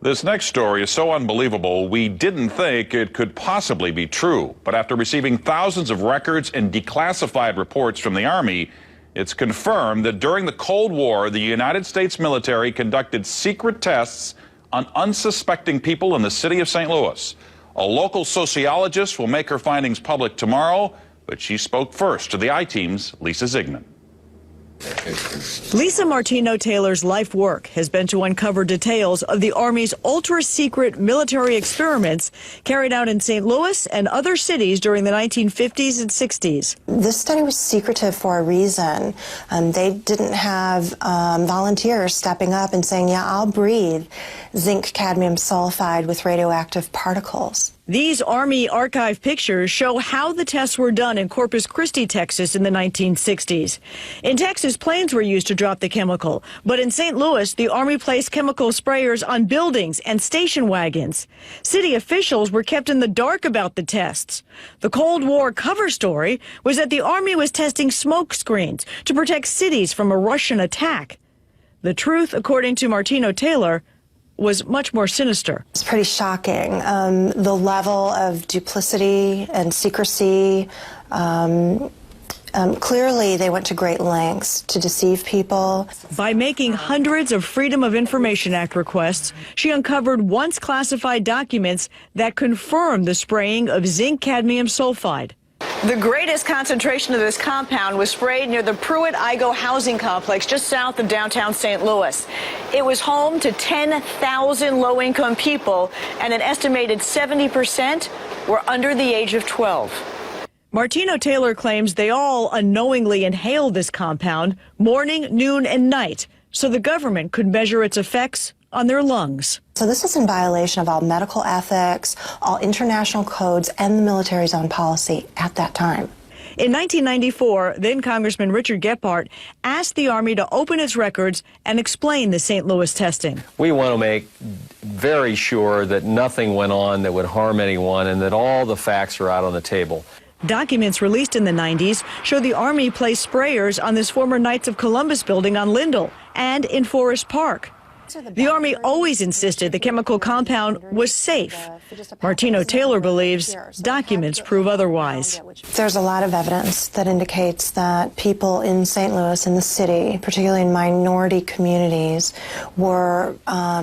This next story is so unbelievable, we didn't think it could possibly be true. But after receiving thousands of records and declassified reports from the Army, it's confirmed that during the Cold War, the United States military conducted secret tests on unsuspecting people in the city of St. Louis. A local sociologist will make her findings public tomorrow, but she spoke first to the I-Team's Lisa Zigman. Lisa Martino Taylor's life work has been to uncover details of the Army's ultra-secret military experiments carried out in St. Louis and other cities during the 1950s and 60s. This study was secretive for a reason. They didn't have volunteers stepping up and saying, yeah, I'll breathe zinc cadmium sulfide with radioactive particles. These Army archive pictures show how the tests were done in Corpus Christi, Texas in the 1960s. In Texas, planes were used to drop the chemical, but in St. Louis, the Army placed chemical sprayers on buildings and station wagons. City officials were kept in the dark about the tests. The Cold War cover story was that the Army was testing smoke screens to protect cities from a Russian attack. The truth, according to Martino Taylor, was much more sinister. It's pretty shocking. The level of duplicity and secrecy, clearly they went to great lengths to deceive people. By making hundreds of Freedom of Information Act requests, she uncovered once classified documents that confirmed the spraying of zinc cadmium sulfide. The greatest concentration of this compound was sprayed near the Pruitt-Igoe housing complex just south of downtown St. Louis. It was home to 10,000 low-income people, and an estimated 70% were under the age of 12. Martino Taylor claims they all unknowingly inhaled this compound morning, noon, and night so the government could measure its effects on their lungs. So this is in violation of all medical ethics, all international codes, and the military's own policy at that time. In 1994, then Congressman Richard Gephardt asked the Army to open its records and explain the St. Louis testing. We want to make very sure that nothing went on that would harm anyone and that all the facts are out on the table. Documents released in the 90s show the Army placed sprayers on this former Knights of Columbus building on Lindell and in Forest Park. The Army always insisted the chemical compound was safe. Martino Taylor believes documents prove otherwise. There's a lot of evidence that indicates that people in St. Louis, in the city, particularly in minority communities, were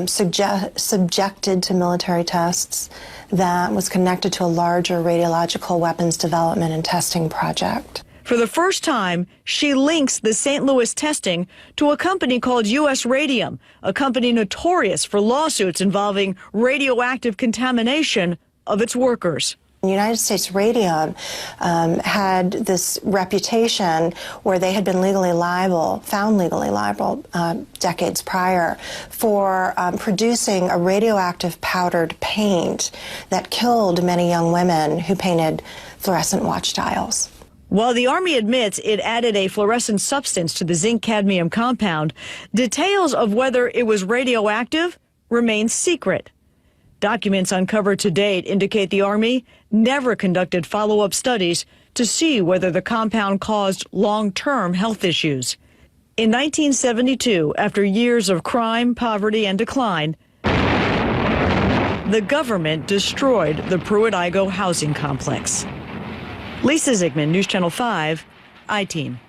subjected to military tests that was connected to a larger radiological weapons development and testing project. For the first time, she links the St. Louis testing to a company called U.S. Radium, a company notorious for lawsuits involving radioactive contamination of its workers. United States Radium had this reputation where they had been found legally liable decades prior for producing a radioactive powdered paint that killed many young women who painted fluorescent watch dials. While the Army admits it added a fluorescent substance to the zinc cadmium compound, details of whether it was radioactive remain secret. Documents uncovered to date indicate the Army never conducted follow-up studies to see whether the compound caused long-term health issues. In 1972, after years of crime, poverty, and decline, the government destroyed the Pruitt-Igoe housing complex. Lisa Zigman, News Channel 5, I-Team.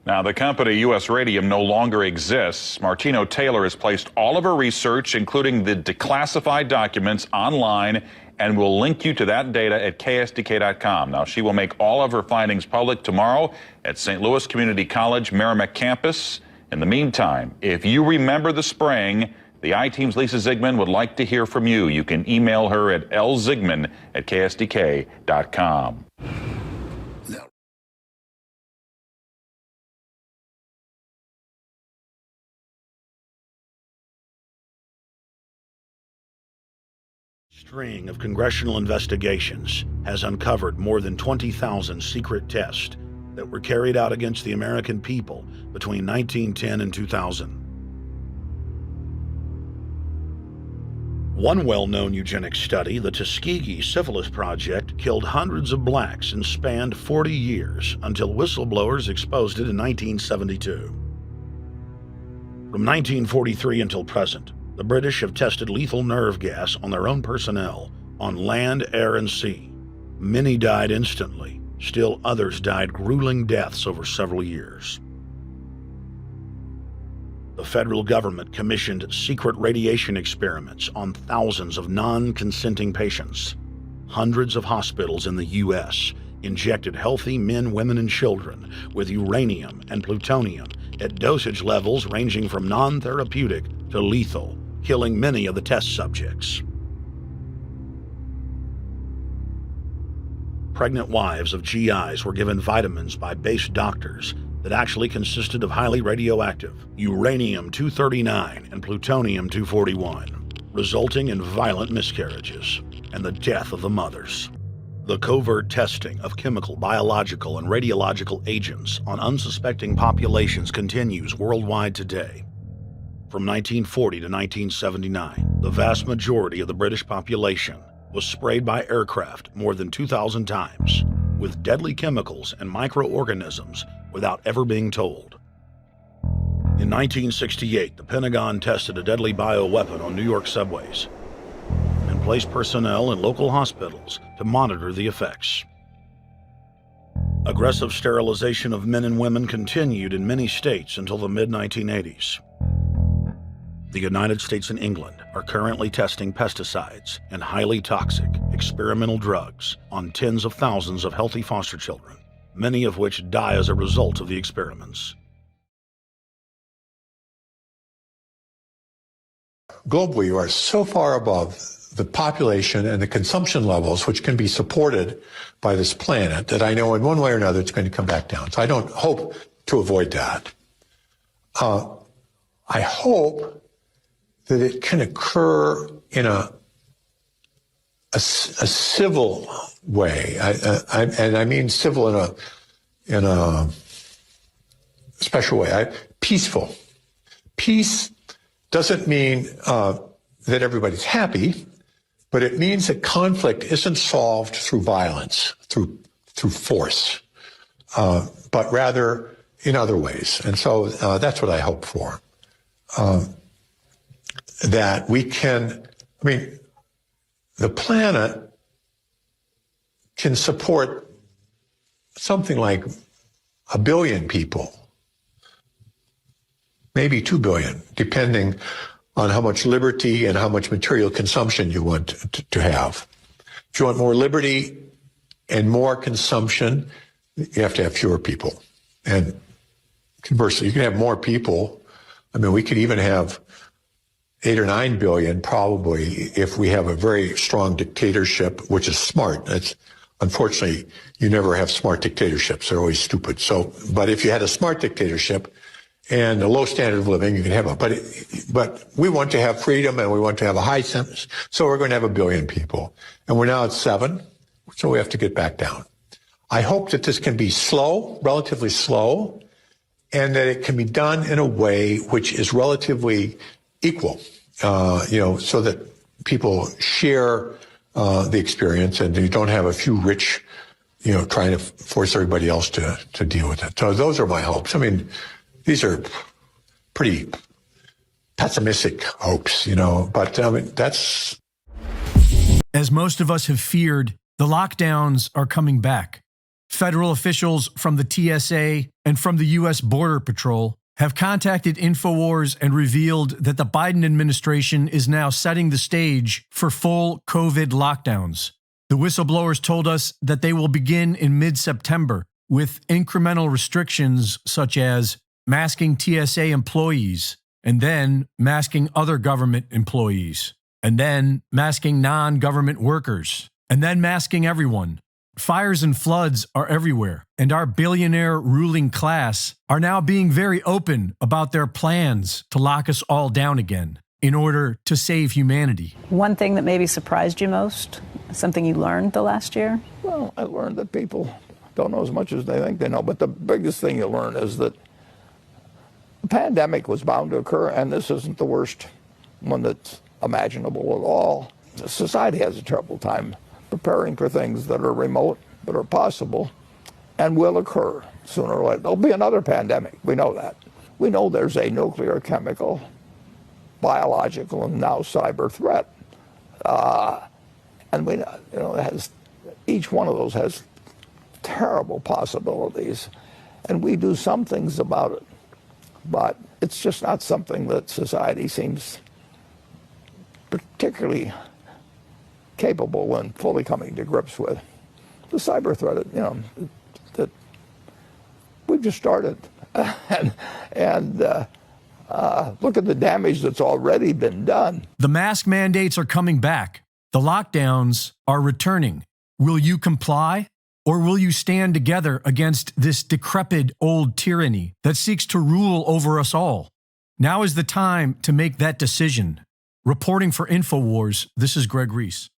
Now, the company U.S. Radium no longer exists. Martino Taylor has placed all of her research, including the declassified documents, online, and will link you to that data at ksdk.com. Now, she will make all of her findings public tomorrow at St. Louis Community College Merrimack campus. In the meantime, if you remember the spraying, the I-Team's Lisa Zigman would like to hear from you. You can email her at lzigman@ksdk.com. String of congressional investigations has uncovered more than 20,000 secret tests that were carried out against the American people between 1910 and 2000. One well-known eugenics study, the Tuskegee Syphilis Project, killed hundreds of blacks and spanned 40 years until whistleblowers exposed it in 1972. From 1943 until present, The British have tested lethal nerve gas on their own personnel on land, air, and sea. Many died instantly. Still others died grueling deaths over several years. The federal government commissioned secret radiation experiments on thousands of non-consenting patients. Hundreds of hospitals in the U.S. injected healthy men, women, and children with uranium and plutonium at dosage levels ranging from non-therapeutic to lethal, killing many of the test subjects. Pregnant wives of GIs were given vitamins by base doctors that actually consisted of highly radioactive uranium-239 and plutonium-241, resulting in violent miscarriages and the death of the mothers. The covert testing of chemical, biological, and radiological agents on unsuspecting populations continues worldwide today. From 1940 to 1979, the vast majority of the British population was sprayed by aircraft more than 2,000 times with deadly chemicals and microorganisms without ever being told. In 1968, the Pentagon tested a deadly bioweapon on New York subways and placed personnel in local hospitals to monitor the effects. Aggressive sterilization of men and women continued in many states until the mid-1980s. The United States and England are currently testing pesticides and highly toxic experimental drugs on tens of thousands of healthy foster children, many of which die as a result of the experiments. Globally, we are so far above the population and the consumption levels which can be supported by this planet that I know in one way or another it's going to come back down. So I don't hope to avoid that. I hope that it can occur in a civil way, and I mean civil in a special way. Peaceful. Peace doesn't mean that everybody's happy, but it means that conflict isn't solved through violence, through force, but rather in other ways. And so that's what I hope for. That we can, the planet can support something like 1 billion people, maybe 2 billion, depending on how much liberty and how much material consumption you want to have. If you want more liberty and more consumption, you have to have fewer people. And conversely, you can have more people. We could even have 8 or 9 billion probably if we have a very strong dictatorship, which is smart. Unfortunately, you never have smart dictatorships. They're always stupid. But if you had a smart dictatorship and a low standard of living, you can have it. But we want to have freedom and we want to have a high sentence. So we're going to have 1 billion people. And we're now at 7. So we have to get back down. I hope that this can be slow, relatively slow, and that it can be done in a way which is relatively equal, so that people share the experience and you don't have a few rich, trying to force everybody else to deal with it. So those are my hopes. These are pretty pessimistic hopes, but that's... As most of us have feared, the lockdowns are coming back. Federal officials from the TSA and from the U.S. Border Patrol have contacted InfoWars and revealed that the Biden administration is now setting the stage for full COVID lockdowns. The whistleblowers told us that they will begin in mid-September with incremental restrictions such as masking TSA employees, and then masking other government employees, and then masking non-government workers, and then masking everyone. Fires and floods are everywhere, and our billionaire ruling class are now being very open about their plans to lock us all down again in order to save humanity. One thing that maybe surprised you most, something you learned the last year? Well, I learned that people don't know as much as they think they know, but the biggest thing you learn is that the pandemic was bound to occur, and this isn't the worst one that's imaginable at all. Society has a terrible time preparing for things that are remote, but are possible, and will occur sooner or later. There'll be another pandemic. We know that. We know there's a nuclear, chemical, biological and now cyber threat. And we, each one of those has terrible possibilities, and we do some things about it, but it's just not something that society seems particularly capable and fully coming to grips with. The cyber threat, that we've just started, and look at the damage that's already been done. The mask mandates are coming back. The lockdowns are returning. Will you comply? Or will you stand together against this decrepit old tyranny that seeks to rule over us all? Now is the time to make that decision. Reporting for InfoWars, this is Greg Reese.